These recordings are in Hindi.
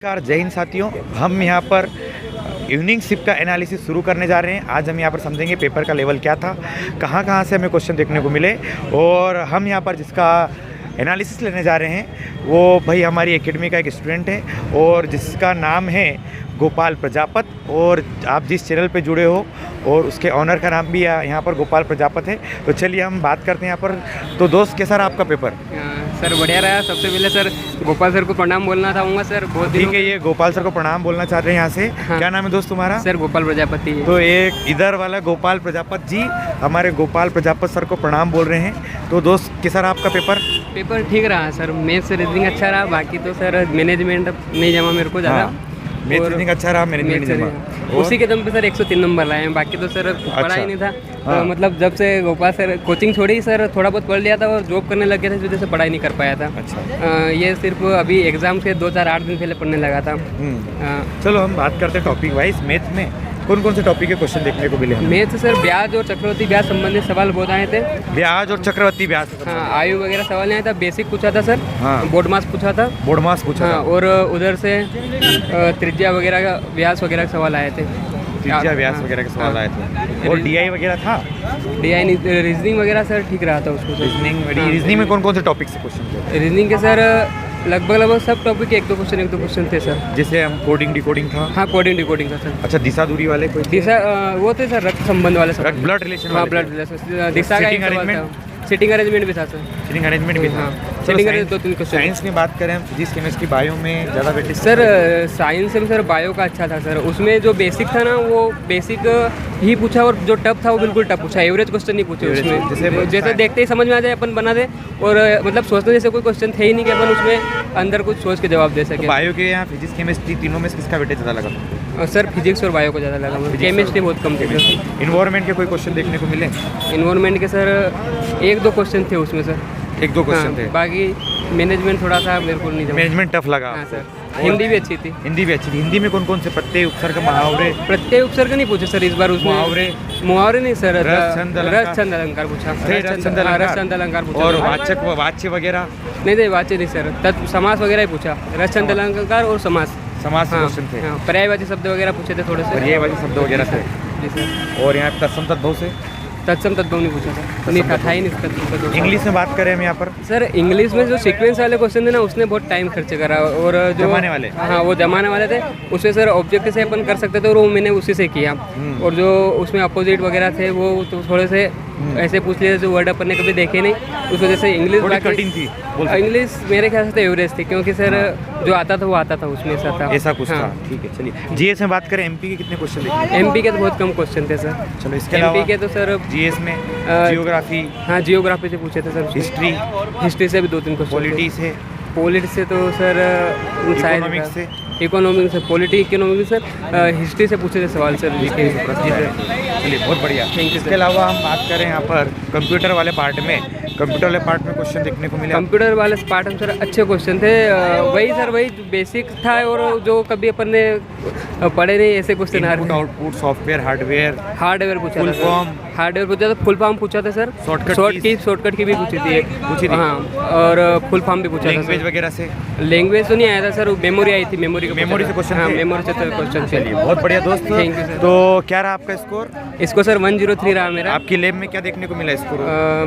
नमस्कार, जय हिंद साथियों। हम यहाँ पर इवनिंग शिफ्ट का एनालिसिस शुरू करने जा रहे हैं। आज हम यहाँ पर समझेंगे पेपर का लेवल क्या था, कहाँ से हमें क्वेश्चन देखने को मिले, और हम यहाँ पर जिसका एनालिसिस लेने जा रहे हैं वो भाई हमारी एकेडमी का एक स्टूडेंट है और जिसका नाम है गोपाल प्रजापत। और आप जिस चैनल पे जुड़े हो और उसके ऑनर का नाम भी यहाँ पर गोपाल प्रजापत है। तो चलिए हम बात करते हैं यहाँ पर। तो दोस्त, कैसा रहा आपका पेपर? सर बढ़िया रहा। सबसे पहले सर गोपाल सर को प्रणाम बोलना चाहूँगा सर। बहुत ठीक है, ये गोपाल सर को प्रणाम बोलना चाहते हैं यहाँ से। हाँ। क्या नाम है दोस्त तुम्हारा? सर गोपाल प्रजापति है। तो एक इधर वाला गोपाल प्रजापत जी हमारे गोपाल प्रजापत सर को प्रणाम बोल रहे हैं। तो दोस्त, कैसा रहा आपका पेपर? पेपर ठीक रहा सर। मैथ्स रीजनिंग अच्छा रहा, बाकी तो सर मैनेजमेंट नहीं जमा मेरे को ज़्यादा। मैथ्स रीजनिंग अच्छा रहा, मैनेजमेंट नहीं जमा। उसी के दम पे सर 103 नंबर लाए हैं। बाकी तो सर पढ़ा ही नहीं था। हाँ। तो मतलब जब से गोपाल सर कोचिंग छोड़ी सर थोड़ा बहुत पढ़ लिया था और जॉब करने लग गया था, इस वजह से पढ़ाई नहीं कर पाया था। अच्छा। ये सिर्फ अभी एग्ज़ाम से 2-4-8 दिन पहले पढ़ने लगा था। चलो हम बात करते हैं टॉपिक वाइज। मैथ में कौन कौन से टॉपिक के क्वेश्चन देखने को मिले? मैथ सर ब्याज और चक्रवर्ती ब्याज संबंधित सवाल बहुत आए थे। ब्याज और चक्रवर्ती ब्याज, हाँ, आयु वगैरह सवाल नहीं आया था। बेसिक पूछा था सर। हाँ। बोर्ड मास पूछा था। बोर्ड मास पूछा हाँ, था। और उधर से त्रिज्या वगैरह का व्यास वगैरह के सवाल आए थे। त्रिज्या व्यास हाँ, वगैरह के सवाल हाँ। आए थे। और डीआई वगैरह था? डीआई रीजनिंग वगैरह सर ठीक रहा था उसको। रीजनिंग में कौन कौन से टॉपिक से क्वेश्चन थे? रीजनिंग के सर लगभग सब टॉपिक के एक दो क्वेश्चन थे सर। जैसे हम कोडिंग डिकोडिंग था। हाँ, कोडिंग डिकोडिंग था सर। अच्छा, दिशा दूरी वाले कोई? दिशा वो थे सर रक्त संबंध वाले सर। Blood relation? हाँ, ब्लड रिलेशन। दिशा का एक सवाल था। सिटिंग अरेंजमेंट भी था सर। सिटिंग अरेंजमेंट भी था। हाँ, सिटिंग अरेंज 2-3 क्वेश्चन। साइंस में बात करें, फिजिक्स केमिस्ट्री बायो में ज़्यादा वेटेज? सर साइंस में सर बायो का अच्छा था सर। उसमें जो बेसिक था ना वो बेसिक ही पूछा और जो टफ था वो बिल्कुल टफ पूछा। एवरेज क्वेश्चन नहीं पूछे उसमें। जैसे देखते ही समझ में आ जाए अपन बना दे, और मतलब सोचने जैसे कोई क्वेश्चन थे ही नहीं कि अपन उसमें अंदर कुछ सोच के जवाब दे सके। बायो के यहाँ फिजिक्स केमिस्ट्री तीनों में किसका वेटेज ज़्यादा लगा? सर फिजिक्स और बायो को ज़्यादा लगा। केमिस्ट्री बहुत कम थी सर। इन्वायरमेंट के कोई क्वेश्चन देखने को मिले? इन्वायरमेंट के सर 1-2 क्वेश्चन थे उसमें सर। 1-2 क्वेश्चन थे। बाकी मैनेजमेंट थोड़ा सा मेरे को नहीं जमा। मैनेजमेंट टफ लगा? हाँ सर। हिंदी भी अच्छी थी। हिंदी भी अच्छी थी। हिंदी में कौन कौन से प्रत्यय उपसर्ग मुहावरे? प्रत्यय उपसर्ग नहीं पूछे सर इस बार उसमें। मुहावरे नहीं सर। रस छंद अलंकार पूछा। रस छंद अलंकार पूछा। और वाच्य वगैरह? नहीं, वाच्य नहीं सर। समास वगैरह ही पूछा। रस छंद अलंकार और समास के क्वेश्चन थे। पर्यायवाची शब्द वगैरह पूछे थे थोड़े से। पर्यायवाची शब्द वगैरह थे जी सर। और यहाँ तत्सम तद्भव से? तत्सम तद्भव नहीं पूछा था। नहीं था ही नहीं। इंग्लिश में बात करें हम यहाँ पर? सर इंग्लिश में जो सीक्वेंस वाले क्वेश्चन थे ना उसने बहुत टाइम खर्च करा। और जो जमाने वाले? हाँ, वो जमाने वाले थे। उसमें सर ऑब्जेक्ट से अपन कर सकते थे और वो मैंने उसी से किया। और जो उसमें अपोजिट वगैरह थे वो तो थोड़े से ऐसे पूछ लिए जो वर्ड अपन ने कभी देखे नहीं, उस वजह से इंग्लिश कठिन थी। इंग्लिश मेरे ख्याल से तो एवरेज थी, क्योंकि सर जो आता था वो आता था उसमें ऐसा कुछ हाँ। था। ठीक है, चलिए जीएस में बात करें। एमपी के कितने क्वेश्चन देखे? एमपी के तो बहुत कम क्वेश्चन थे सर। चलो, इसके अलावा एमपी के तो सर जीएस में जियोग्राफी? हाँ, जियोग्राफी से पूछे थे सर। हिस्ट्री से भी 2-3 क्वेश्चन। पॉलिटी से तो सर इकोनॉमिक्स से? इकोनॉमिक्स से इकोनॉमिक्स सर। हिस्ट्री से पूछे थे सवाल सर। चलिए, बहुत बढ़िया। Thank you. इसके अलावा हम बात करें यहाँ पर कंप्यूटर वाले पार्ट में। कंप्यूटर वाले पार्ट में क्वेश्चन देखने को मिले? कंप्यूटर वाले पार्ट में सर अच्छे क्वेश्चन थे। वही सर वही बेसिक था और जो कभी अपन ने पढ़े नहीं ऐसे क्वेश्चन। आउटपुट, सॉफ्टवेयर, हार्डवेयर पूछा फुल था। फॉर्म? हार्डवेयर पूछा था। फुल फॉर्म पूछा था सर। शॉर्टकट की भी पूछी थी। हाँ, और फुल फॉर्म भी पूछा था। लैंग्वेज वगैरह से? लैंग्वेज तो नहीं आया था सर। मेमोरी आई थी। मेमोरी से क्वेश्चन? हाँ, मेमोरी से क्वेश्चन। चलिए, बहुत बढ़िया दोस्त। Thank you sir. तो क्या रहा आपका स्कोर? इसको सर 103 रहा मेरा। आपकी लैब में क्या देखने को मिला स्कोर?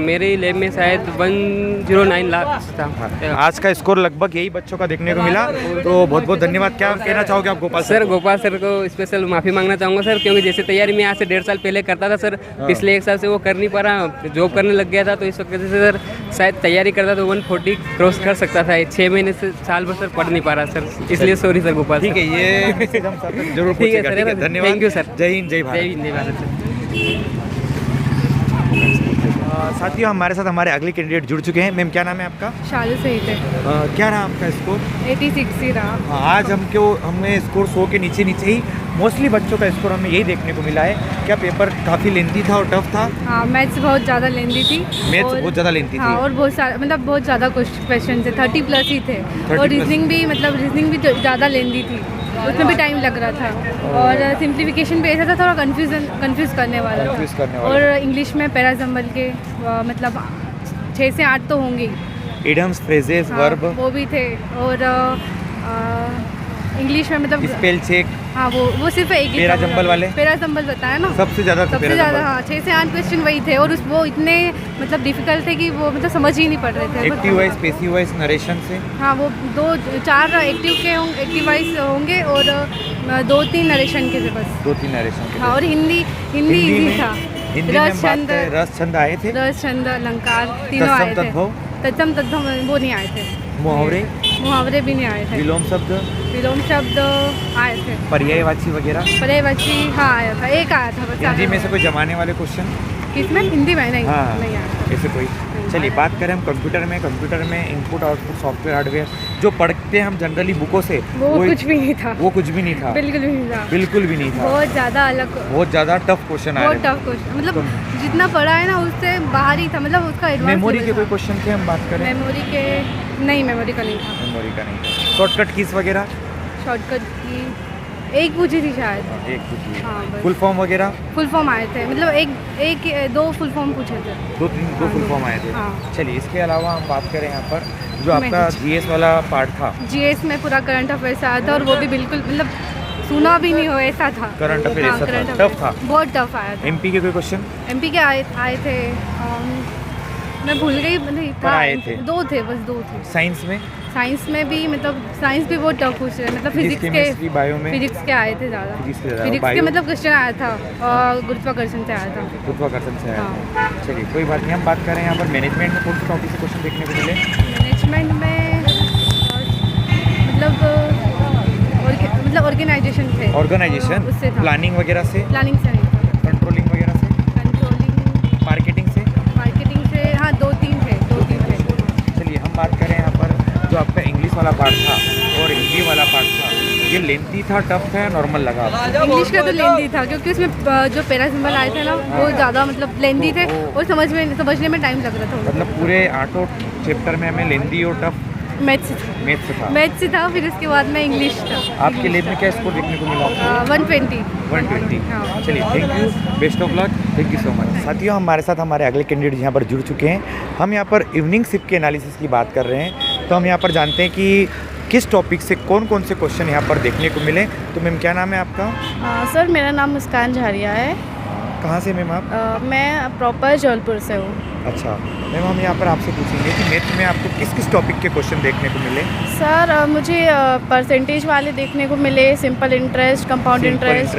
मेरे लैब में शायद 109 लाख था। आज का स्कोर लगभग यही बच्चों का देखने को मिला। तो बहुत बहुत धन्यवाद। क्या कहना चाहोगे आप गोपाल सर? गोपाल सर को स्पेशल माफ़ी मांगना चाहूँगा सर, क्योंकि जैसे तैयारी मैं आज से 1.5 साल पहले करता था सर। पिछले 1 साल से वो कर नहीं पा रहा, जॉब करने लग गया था। तो इस वजह से सर शायद तैयारी करता तो 140 क्रॉस कर सकता था। 6 महीने से साल भर सर पढ़ नहीं पा रहा सर, इसलिए सॉरी सर गोपाल। ठीक है, ये मैसेज हम साथ में जरूर ठीक है पहुंचेगा। सर। धन्यवाद। Thank you sir. जय हिंद, जय भारत। जय हिंद, जय भारत सर। साथियों, हमारे साथ हमारे अगले कैंडिडेट जुड़ चुके हैं। मैम, क्या नाम है आपका? शालू सहित है। क्या रहा आपका स्कोर? 86 ही रहा। आज हमने स्कोर 100 के नीचे ही मोस्टली बच्चों का स्कोर हमें यही देखने को मिला है। क्या पेपर काफ़ी लेंथी था और टफ था? हाँ, मैथ्स बहुत ज़्यादा लेंथी थी। बहुत ज़्यादा लेंथी थी। हाँ, और बहुत सारा मतलब बहुत ज़्यादा क्वेश्चन थे। 30+ ही थे। और रीजनिंग भी ज़्यादा लेंथी थी, उसमें भी टाइम लग रहा था। और सिंप्लीफिकेशन भी ऐसा था थोड़ा कंफ्यूज करने वाला। और इंग्लिश में पैराजम्बल के मतलब 6 से 8 तो होंगे। इडियम्स, फ्रेजेस, वर्ब वो भी थे। और इंग्लिश में मतलब स्पेल चेक, हाँ वो सिर्फ एक ही पेरा था, जंबल वाले? पेरा जंबल बताया ना, सबसे ज़्यादा सबसे ज़्यादा। हाँ 6 से 8 क्वेश्चन वही थे और वो इतने मतलब डिफिकल्ट थे कि वो मतलब समझ ही नहीं पड़ रहे थे। Active voice, passive wise, narration से? हाँ वो 4 एक्टिव के होंगे, एक्टिव वाइज होंगे और 2-3 नरेशन के थे बस। 2-3 नरेशन के? हाँ और हिंदी इजी था। हिंदी में बात करें, रस छंद आए थे? रस छंद अलंकार तीनों आए थे। तत्सम तद्भव वो नहीं आए थे। मुहावरे भी नहीं आए थे। विलोम शब्द आए थे। पर्यायवाची वगैरह? पर्यायवाची हाँ आया था, एक आया था बस। हिंदी में से कोई जमाने वाले क्वेश्चन? किसमें? हिंदी में नहीं। हाँ नहीं आया था। ऐसे कोई? चलिए बात करें हम कंप्यूटर में इनपुट आउटपुट सॉफ्टवेयर हार्डवेयर जो पढ़ते हैं हम जनरली बुकों से, वो कुछ भी नहीं था। वो कुछ भी नहीं था? बिल्कुल भी नहीं था। बिल्कुल भी नहीं था। बहुत ज़्यादा अलग, बहुत ज़्यादा टफ क्वेश्चन आए। बहुत टफ क्वेश्चन, मतलब जितना पढ़ा है ना उससे बाहर ही था, मतलब उसका एडवांस। मेमोरी के कोई क्वेश्चन थे हम बात करें? मेमोरी के नहीं, मेमोरी का नहीं था। मेमोरी का नहीं। शॉर्टकट कीज वगैरह? शॉर्टकट की एक पूछी थी शायद। एक पूछी। हाँ बस। फुल फॉर्म वगैरह? फुल फॉर्म आए थे, मतलब 2 फुल फॉर्म पूछे थे। 2 फुल फॉर्म आए थे। हाँ। चलिए इसके अलावा हम बात करें यहाँ पर जो आपका जीएस वाला पार्ट था। जीएस में पूरा करंट अफेयर्स आया था और वो भी बिल्कुल मतलब सुना भी नहीं हो ऐसा था। करंट अफेयर ऐसा था, टफ था, बहुत टफ आया था। एमपी के कोई क्वेश्चन? एमपी के आए थे, मैं भूल गई, नहीं था। आए थे 2 थे बस, 2 थे। साइंस में भी मतलब साइंस भी बहुत टफ पूछ रहे हैं, मतलब फिजिक्स के, बायो में फिजिक्स के आए थे ज़्यादा। फिजिक्स के बायो मतलब क्वेश्चन आया था और गुरुत्वाकर्षण से आया था। गुरुत्वाकर्षण से आया था। चलिए कोई बात नहीं, हम बात करें यहाँ पर मैनेजमेंट में कौन से टॉपिक से क्वेश्चन देखने को मिले? मैनेजमेंट में मतलब ऑर्गेनाइजेशन थे। ऑर्गेनाइजेशन, उससे था। प्लानिंग वगैरह से? प्लानिंग से नहीं था। कंट्रोलिंग वगैरह से? कंट्रोलिंग। मार्केटिंग से? मार्केटिंग से हाँ 2-3 थे। चलिए हम बात करें यहाँ पर जो आपका इंग्लिश वाला पार्ट था और हिंदी वाला पार्ट था, ये लेंथी था, टफ था, नॉर्मल लगा आपको? इंग्लिश का तो लेंथी था क्योंकि उसमें जो पेरा सिंबल आए थे ना वो ज़्यादा मतलब लेंथी थे और समझने में टाइम लग रहा था। मतलब पूरे 8 चैप्टर में हमें लेंथी और टफ मैथ्स से था। फिर उसके बाद में इंग्लिश था। आपके लेब में क्या स्कोर देखने को मिला? 120। हाँ। चलिए thank you, best of luck, thank you so much. साथियों हमारे साथ हमारे अगले कैंडिडेट यहाँ पर जुड़ चुके हैं। हम यहाँ पर इवनिंग शिफ्ट के एनालिसिस की बात कर रहे हैं, तो हम यहाँ पर जानते हैं कि किस टॉपिक से कौन कौन से क्वेश्चन यहाँ पर देखने को मिले। तो मैम क्या नाम है आपका? सर मेरा नाम मुस्कान झारिया है। कहाँ से मैम आप? मैं प्रॉपर जबलपुर से हूँ। अच्छा मैम, हम यहाँ पर आपसे पूछेंगे कि मैथ में आपको किस किस टॉपिक के क्वेश्चन देखने को मिले? सर मुझे परसेंटेज वाले देखने को मिले, सिंपल इंटरेस्ट, कंपाउंड इंटरेस्ट,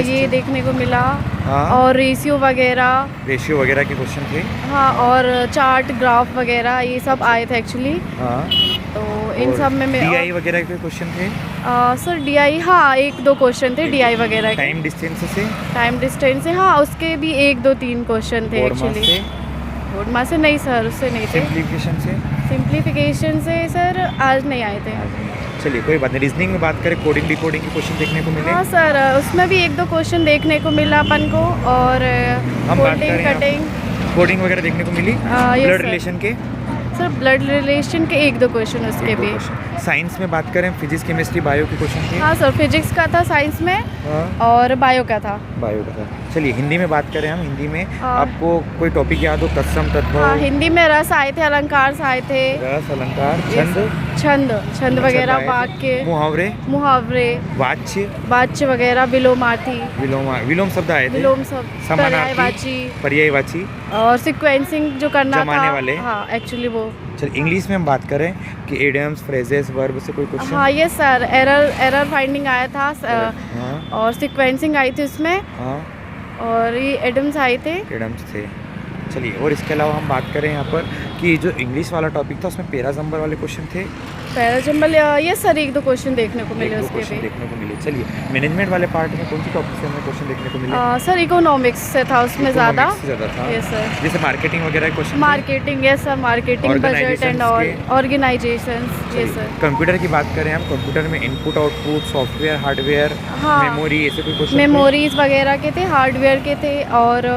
ये देखने को मिला। हाँ। और रेशियो वगैरह के क्वेश्चन थे। हाँ, और चार्ट ग्राफ वगैरह ये सब आए थे एक्चुअली। हाँ। तो इन सब में DI वगैरह के क्वेश्चन थे? सर DI हाँ 1-2 क्वेश्चन थे DI वगैरह के। टाइम डिस्टेंस से? हाँ उसके भी 1-2-3 क्वेश्चन थे एक्चुअली। बोर्ड मार्क्स से नहीं सर, उससे नहीं थे। सिंप्लीफिकेशन से सर आज नहीं आए थे। चलिए कोई बात नहीं। रीजनिंग में बात करें, कोडिंग डिकोडिंग के क्वेश्चन देखने को मिले? हाँ सर उसमें भी 1-2 क्वेश्चन देखने को मिला अपन को। और कोडिंग वगैरह देखने को मिली? ब्लड रिलेशन के? सर ब्लड रिलेशन के 1-2 क्वेश्चन उसके भी। साइंस में बात करें, फिजिक्स केमिस्ट्री बायो के क्वेश्चन थे? हाँ सर फिजिक्स का था साइंस में। हाँ। और बायो का था। चलिए हिंदी में बात करें हम, हिंदी में आपको कोई टॉपिक याद हो? तत्सम तद्भव? हाँ हिंदी में रस आए थे, अलंकार आए थे। रस, अलंकार, छंद वगैरह, वाक्य, मुहावरे, वाच्य वगैरह, विलोमार्थी, विलोम शब्द आए थे, पर्यायवाची और सीक्वेंसिंग जो करना जमाने वाले। हाँ एक्चुअली वो। चल इंग्लिश में हम बात करें कि एडियम्स, फ्रेजेस, वर्ब से कोई क्वेश्चन? हाँ ये सर एरर फाइंडिंग आया था। हाँ। और सीक्वेंसिंग आई थी उसमें। हाँ। और ये एडम्स आए थे। चलिए और इसके अलावा हम बात करें यहाँ पर कि जो इंग्लिश वाला टॉपिक था उसमें पेरा जंबर वाले क्वेश्चन थे? पेरा जंबर ये सर 1-2 क्वेश्चन देखने को मिले उसके भी। देखने को मिले। चलिए मैनेजमेंट वाले पार्ट में कौन सी टॉपिक से हमें क्वेश्चन देखने को मिले? सर इकोनॉमिक्स से था उसमें ज़्यादा था। Yes sir. जैसे मार्केटिंग वगैरह question? Marketing yes sir, marketing, budget and organisation. Yes sir. Computer की बात करें हम, कंप्यूटर में input output, software hardware, memory, ऐसे कोई क्वेश्चन? मेमोरीज वगैरह के थे, हार्डवेयर के थे और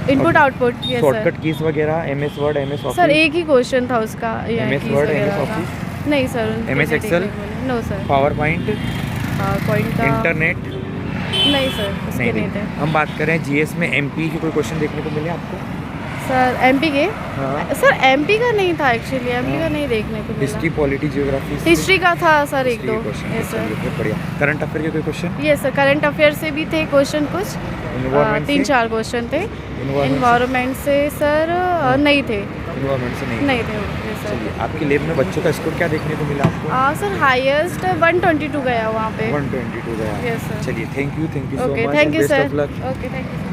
input output. Yes sir. Shortcut keys वगैरह, MS Word, MS Office? Sir एक ही क्वेश्चन था उसका। MS Word, MS Office? नहीं sir. MS Excel? No sir. PowerPoint का इंटरनेट? नहीं सर उसके नहीं थे। हम बात करें GS में MP के कोई क्वेश्चन देखने को मिले आपको? सर एमपी के हाँ सर एमपी का नहीं था एक्चुअली, एमपी का नहीं देखने को हिस्ट्री मिला। पॉलिटी जियोग्राफी हिस्ट्री का था सर एक दो। Question yes sir. बढ़िया। करंट अफेयर के कोई क्वेश्चन? ये सर करंट अफेयर से भी थे क्वेश्चन कुछ, Environment 3-4 क्वेश्चन थे। Environment इन्वायरमेंट से सर नहीं थे, इन्वायरमेंट से नहीं थे। Yes sir. चलिए, आपकी लैब में बच्चों का स्कोर क्या देखने को मिला आपको? सर हाईएस्ट 122 गया वहाँ पे। 122 गया। Yes sir. चलिए, thank you so okay much, thank you best sir. Of luck. Okay thank you.